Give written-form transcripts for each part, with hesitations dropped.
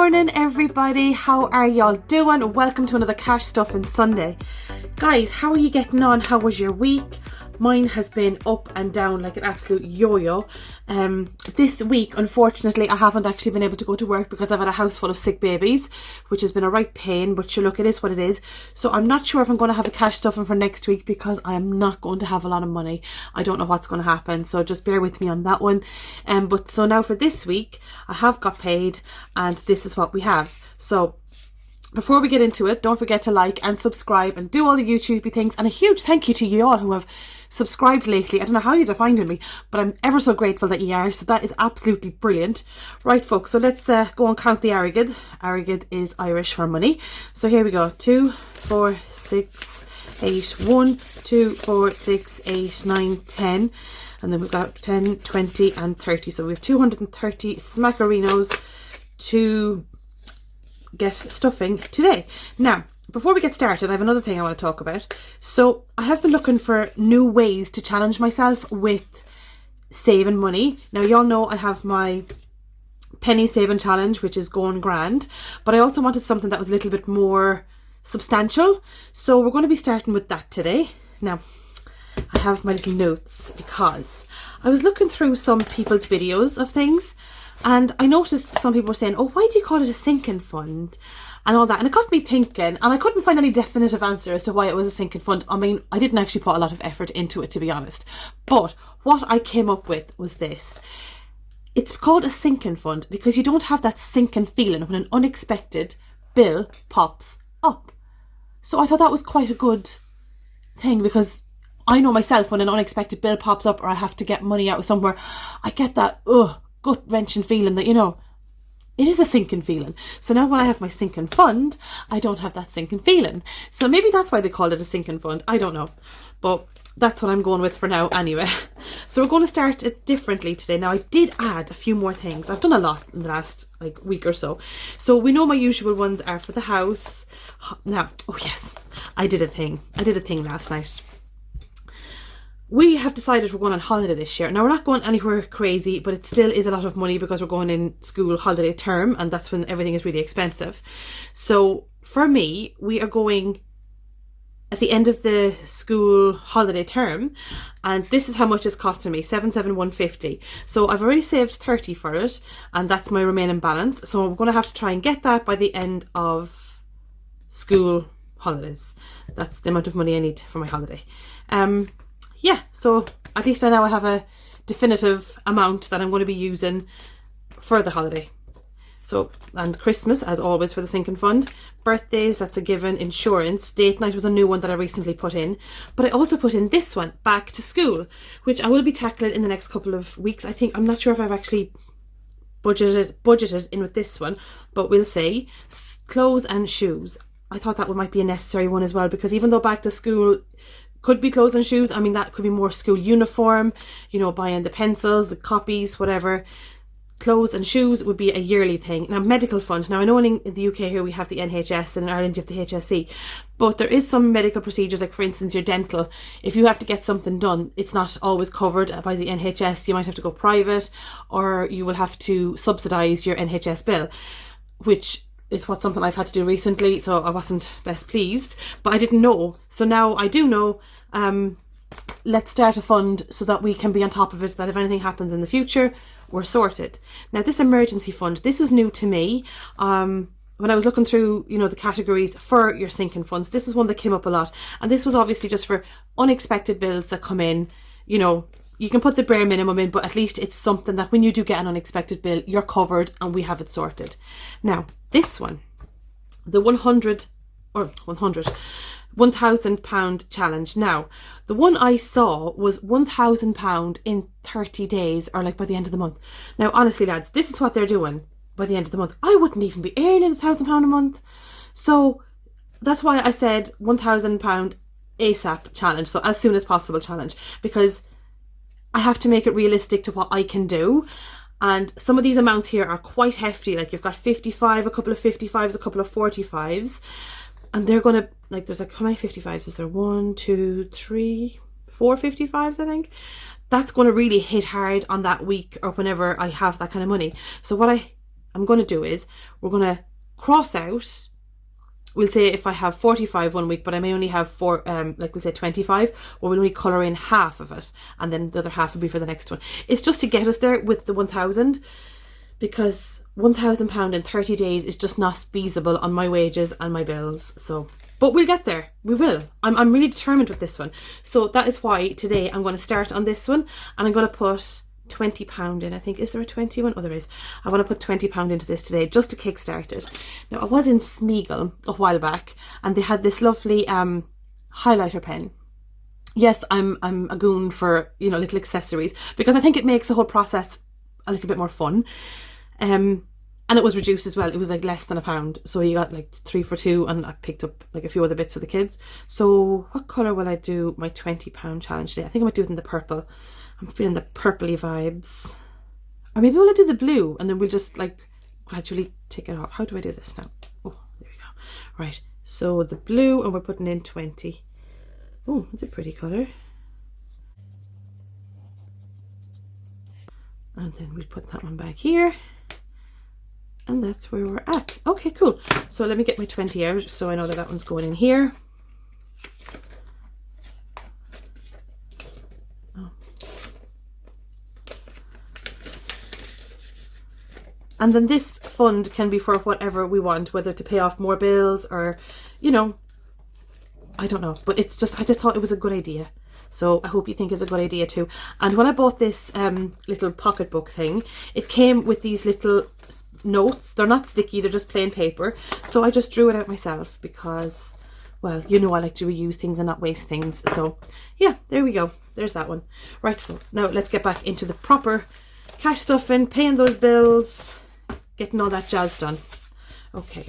morning everybody, how are y'all doing? Welcome to another Cash Stuffing Sunday. Guys, how are you getting on? How was your week? Mine has been up and down like an absolute yo-yo. This week, unfortunately, I haven't actually been able to go to work because I've had a house full of sick babies, which has been a right pain, but sure, look, it is what it is. So I'm not sure if I'm going to have a cash stuffing for next week because I am not going to have a lot of money. I don't know what's going to happen, so just bear with me on that one. But so now for this week, I have got paid and this is what we have. So before we get into it, don't forget to like and subscribe and do all the YouTubey things. And a huge thank you to you all who have subscribed lately. I don't know how you are finding me, but I'm ever so grateful that you are. So that is absolutely brilliant. Right, folks, so let's go and count the Arigid. Arigid is Irish for money. So here we go. 2, 4, 6, 8. 1, 2, 4, 6, 8, 9, 10. And then we've got 10, 20 and 30. So we have 230 Smackerinos to get stuffing today. Now, before we get started, I have another thing I want to talk about. So I have been looking for new ways to challenge myself with saving money. Now, y'all know I have my penny saving challenge, which is going grand, but I also wanted something that was a little bit more substantial. So we're going to be starting with that today. Now, I have my little notes because I was looking through some people's videos of things, and I noticed some people were saying, oh, why do you call it a sinking fund? And all that. And it got me thinking, and I couldn't find any definitive answer as to why it was a sinking fund. I mean, I didn't actually put a lot of effort into it, to be honest. But what I came up with was this. It's called a sinking fund because you don't have that sinking feeling when an unexpected bill pops up. So I thought that was quite a good thing, because I know myself, when an unexpected bill pops up or I have to get money out of somewhere, I get that gut-wrenching feeling that, you know, it is a sinking feeling. So now when I have my sinking fund, I don't have that sinking feeling. So maybe that's why they called it a sinking fund. I don't know. But that's what I'm going with for now anyway. So we're going to start it differently today. Now, I did add a few more things. I've done a lot in the last week or so. So we know my usual ones are for the house. Now, oh yes, I did a thing. I did a thing last night. We have decided we're going on holiday this year. Now, we're not going anywhere crazy, but it still is a lot of money because we're going in school holiday term, and that's when everything is really expensive. So for me, we are going at the end of the school holiday term, and this is how much it's costing me, 7,150. So I've already saved 30 for it, and that's my remaining balance. So I'm going to have to try and get that by the end of school holidays. That's the amount of money I need for my holiday. Yeah, so at least I now have a definitive amount that I'm going to be using for the holiday. So, and Christmas, as always, for the sinking fund. Birthdays, that's a given. Insurance. Date night was a new one that I recently put in. But I also put in this one, back to school, which I will be tackling in the next couple of weeks. I think, I'm not sure if I've actually budgeted in with this one, but we'll see. Clothes and shoes. I thought that might be a necessary one as well, because even though back to school could be clothes and shoes, I mean, that could be more school uniform, you know, buying the pencils, the copies, whatever. Clothes and shoes would be a yearly thing. Now, medical fund. Now, I know in the UK here we have the NHS, and in Ireland you have the HSE, but there is some medical procedures, like for instance your dental. If you have to get something done, it's not always covered by the NHS. You might have to go private, or you will have to subsidise your NHS bill, which is something I've had to do recently, so I wasn't best pleased, but I didn't know. So now I do know. Let's start a fund so that we can be on top of it, that if anything happens in the future, we're sorted. Now, this emergency fund, this is new to me. When I was looking through, you know, the categories for your sinking funds, this is one that came up a lot. And this was obviously just for unexpected bills that come in. You know, you can put the bare minimum in, but at least it's something that when you do get an unexpected bill, you're covered and we have it sorted. Now, this one, the £1,000 challenge. Now, the one I saw was £1,000 in 30 days, or like by the end of the month. Now, honestly, lads, this is what they're doing by the end of the month. I wouldn't even be earning £1,000 a month. So that's why I said £1,000 ASAP challenge, so as soon as possible challenge, because I have to make it realistic to what I can do. And some of these amounts here are quite hefty. Like, you've got 55, a couple of 55s, a couple of 45s. And they're going to, like, there's like, how many 55s is there? 1, 2, 3, 4 55s, I think. That's going to really hit hard on that week or whenever I have that kind of money. So what I'm going to do is we're going to cross out, we'll say if I have 45 one week, but I may only have like we say 25, or we'll only colour in half of it, and then the other half will be for the next one. It's just to get us there with the 1,000, because £1,000 in 30 days is just not feasible on my wages and my bills. So, but we'll get there. We will. I'm really determined with this one. So that is why today I'm going to start on this one, and I'm going to put £20 in. I think, is there a 20 one? Oh, there is. I want to put £20 into this today just to kickstart it. Now, I was in Smeagol a while back, and they had this lovely highlighter pen. Yes, I'm a goon for, you know, little accessories, because I think it makes the whole process a little bit more fun. And it was reduced as well. It was like less than £1, so you got like 3 for 2, and I picked up like a few other bits for the kids. So what colour will I do my £20 challenge today? I think I might do it in the purple. I'm feeling the purpley vibes. Or maybe we'll do the blue, and then we'll just like gradually take it off. How do I do this now? Oh, there we go. Right, so the blue, and we're putting in 20. Oh, it's a pretty colour. And then we'll put that one back here. And that's where we're at. Okay, cool. So let me get my 20 out, so I know that that one's going in here. Oh. And then this fund can be for whatever we want, whether to pay off more bills or, you know, I don't know. But it's just, I just thought it was a good idea. So I hope you think it's a good idea too. And when I bought this little pocketbook thing, it came with these little notes. They're not sticky, they're just plain paper. So I just drew it out myself because, well, you know, I like to reuse things and not waste things. So yeah, there we go. There's that one. Right, so now let's get back into the proper cash stuffing, paying those bills, getting all that jazz done. Okay.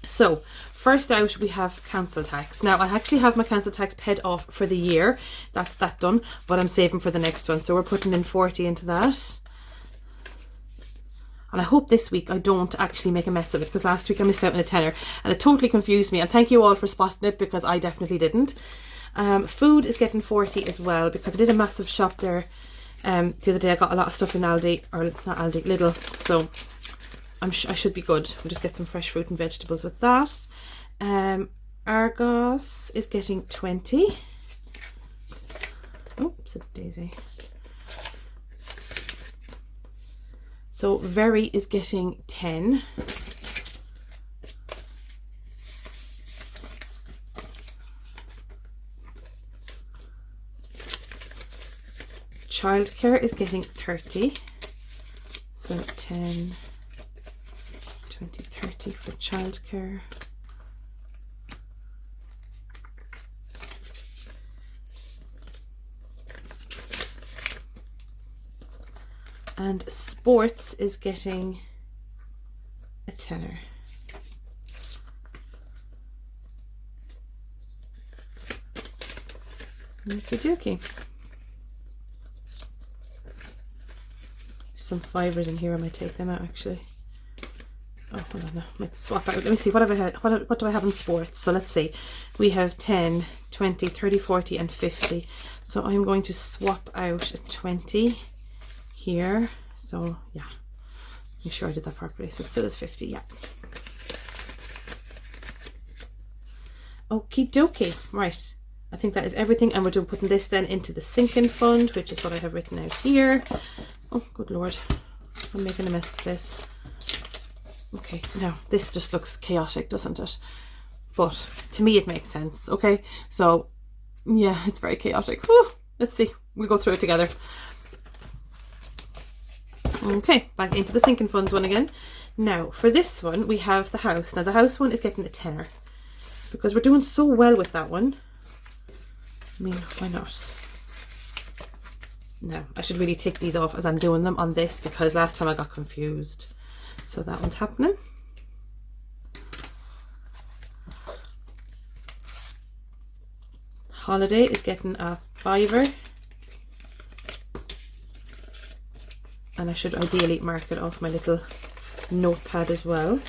So first out, we have council tax. Now, I actually have my council tax paid off for the year. That's that done, but I'm saving for the next one. So we're putting in 40 into that. And I hope this week I don't actually make a mess of it, because last week I missed out on a tenner and it totally confused me. And thank you all for spotting it, because I definitely didn't. Food is getting 40 as well, because I did a massive shop there the other day. I got a lot of stuff in Aldi, or not Aldi, Lidl. So I should be good. We'll just get some fresh fruit and vegetables with that. Argos is getting 20. Oops, a daisy. So Very is getting 10. Childcare is getting 30. So 10, 20, 30 for childcare. And sports is getting a tenner. Okie dokie. Some fivers in here. I might take them out actually. Oh, hold on, I might swap out. Let me see, what have I had? What do I have in sports? So let's see. We have 10, 20, 30, 40 and 50. So I'm going to swap out a 20 here. So yeah, make sure I did that properly. So it still is 50, yeah. Okie dokie. Right, I think that is everything, and we're putting this then into the sinking fund, which is what I have written out here. Oh, good lord, I'm making a mess of this. Okay, now this just looks chaotic, doesn't it? But to me it makes sense. Okay, so yeah, it's very chaotic. Whew. Let's see, we'll go through it together. Okay, back into the sinking funds one again. Now for this one we have the house. Now the house one is getting a tenner, because we're doing so well with that one. I mean, why not? Now I should really tick these off as I'm doing them on this, because last time I got confused. So that one's happening. Holiday is getting a fiver. And I should ideally mark it off my little notepad as well.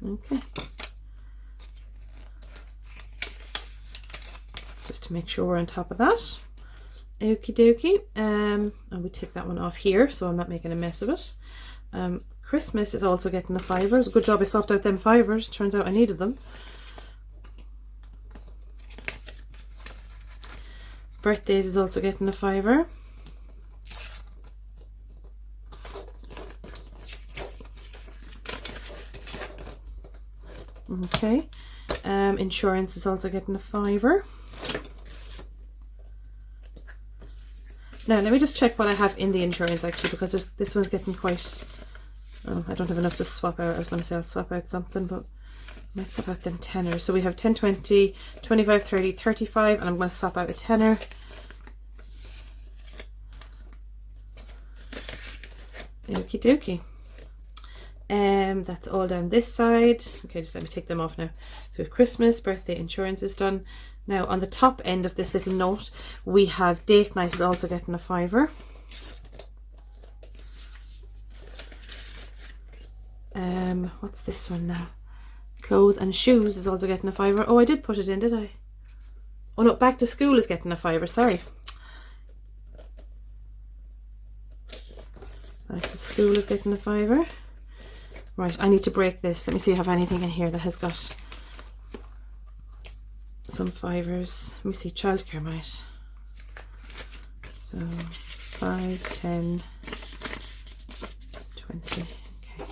Okay. just to make sure we're on top of that. Okie dokie. And we take that one off here so I'm not making a mess of it. Christmas is also getting the fivers. Good job I swapped out them fivers. Turns out I needed them. Birthdays is also getting a fiver. Okay. Insurance is also getting a fiver. Now let me just check what I have in the insurance actually, because this one's getting quite... Oh, I don't have enough to swap out. I was going to say I'll swap out something, but I might swap out them tenors. So we have 10, 20, 25, 30, 35, and I'm going to swap out a tenor. Okie dokie. That's all down this side. Okay, just let me take them off now. So we have Christmas, birthday, insurance is done. Now on the top end of this little note, we have date night is also getting a fiver. What's this one now? Clothes and shoes is also getting a fiver. Oh, I did put it in, did I? Oh no, back to school is getting a fiver, sorry. Back to school is getting a fiver. Right, I need to break this. Let me see if I have anything in here that has got some fivers. Let me see, childcare might. So 5, 10, 20. Okay.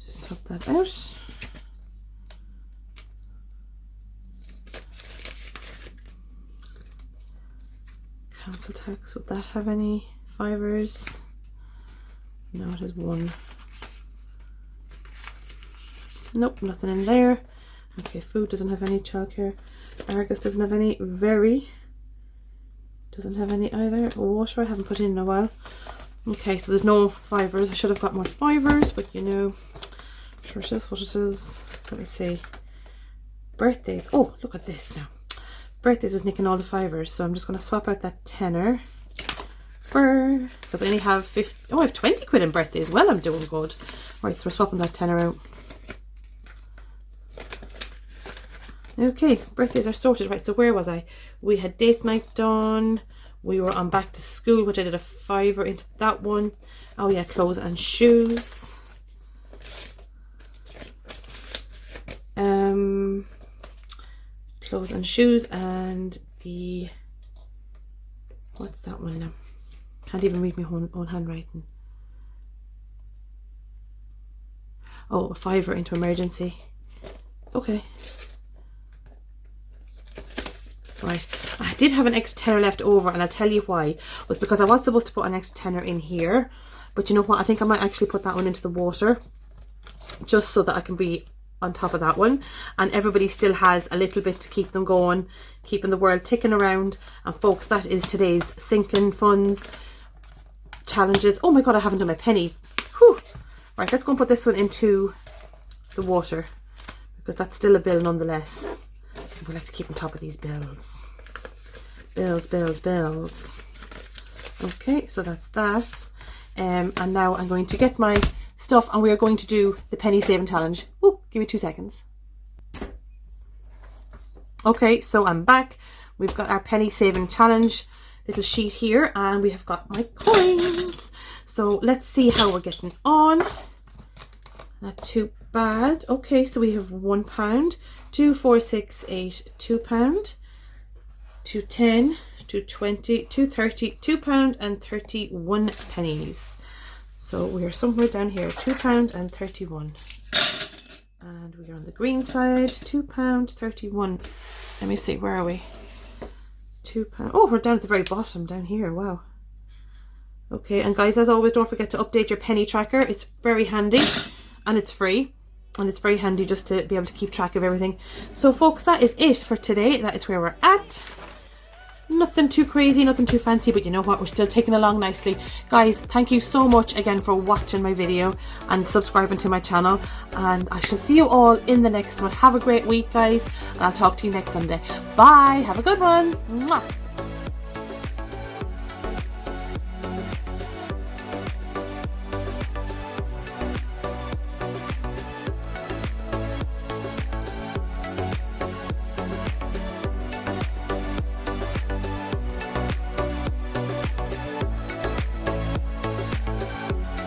Just swap that out. Council tax, would that have any fivers? No, it has one. Nope, nothing in there. Okay, food doesn't have any, childcare. Argus doesn't have any. Very doesn't have any either. Water I haven't put in a while. Okay, so there's no fivers. I should have got more fivers, but you know, sure it is what it is. Let me see. Birthdays. Oh, look at this now. Birthdays was nicking all the fivers, so I'm just going to swap out that tenner for, because I only have 50. Oh, I have 20 quid in birthdays. Well, I'm doing good. Right, so we're swapping that tenner out. Okay, birthdays are sorted. Right, so where was I? We had date night done. We were on back to school, which I did a fiver into that one. Oh yeah, clothes and shoes. Clothes and shoes, and the, what's that one now? Can't even read my own handwriting. Oh, a fiver into emergency. Okay. Right, I did have an extra tenner left over, and I'll tell you why. It was because I was supposed to put an extra tenner in here, but you know what, I think I might actually put that one into the water just so that I can be on top of that one, and everybody still has a little bit to keep them going, keeping the world ticking around. And folks, that is today's sinking funds challenges. Oh my god, I haven't done my penny. Whew. Right, let's go and put this one into the water, because that's still a bill nonetheless. We like to keep on top of these bills. Bills, bills, bills. Okay, so that's that. And now I'm going to get my stuff, and we are going to do the penny saving challenge. Oh, give me 2 seconds. Okay, so I'm back. We've got our penny saving challenge little sheet here, and we have got my coins. So let's see how we're getting on. Not too bad. Okay, so we have £1, 2, 4, 6, 8, £2, 2, 10, 2, 20, 2, 30, £2 and 31 pennies. So we are somewhere down here, £2 and 31. And we are on the green side, £2, 31. Let me see, where are we? £2. Oh, we're down at the very bottom down here. Wow. Okay, and guys, as always, don't forget to update your penny tracker. It's very handy and it's free. And it's very handy just to be able to keep track of everything. So folks, that is it for today. That is where we're at. Nothing too crazy, nothing too fancy, but you know what, we're still ticking along nicely. Guys, thank you so much again for watching my video and subscribing to my channel, and I shall see you all in the next one. Have a great week, guys, and I'll talk to you next Sunday. Bye, have a good one. Mwah.